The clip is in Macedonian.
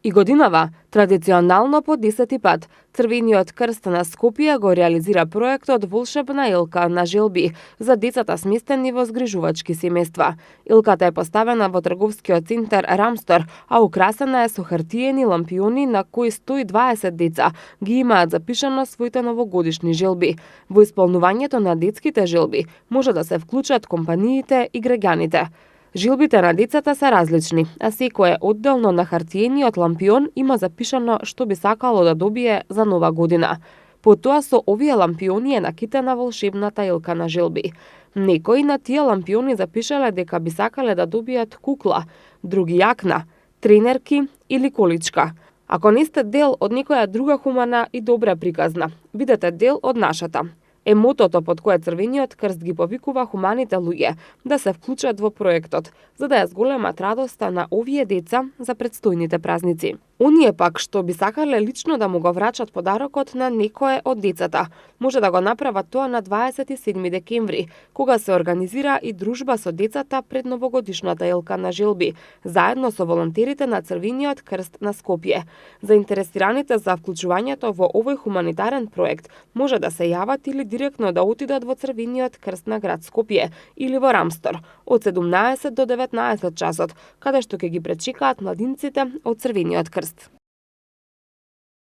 И годинава, традиционално по 10 пат, Црвениот крст на Скопје го реализира проектот Волшебна илка на желби за децата сместени во згрижувачки семејства. Илката е поставена во трговскиот центар Рамстор, а украсена е со хартиени лампиони на кои 120 деца ги имаат запишано своите новогодишни желби. Во исполнувањето на детските желби може да се вклучат компаниите и граѓаните. Желбите на децата се различни, а секое одделно на хартиениот лампион има запишано што би сакало да добие за нова година. Потоа со овие лампиони е накитена волшебната илка на желби. Некои на тие лампиони запишале дека би сакале да добијат кукла, други јакна, тренерки или количка. Ако не сте дел од некоја друга хумана и добра приказна, бидете дел од нашата. Е мотото под кое Црвениот крст ги повикува хуманите луѓе да се вклучат во проектот, за да ја зголемат радоста на овие деца за предстојните празници. Оние пак што би сакале лично да му го врачат подарокот на некое од децата, може да го направат тоа на 27 декември, кога се организира и дружба со децата пред новогодишната илка на желби, заедно со волонтерите на Црвениот крст на Скопје. Заинтересираните за вклучувањето во овој хуманитарен проект може да се јават или директно да отидат во Црвениот крст на град Скопје или во Рамстор од 17 до 19 часот, каде што ќе ги пречекаат младинците од Црвениот крст.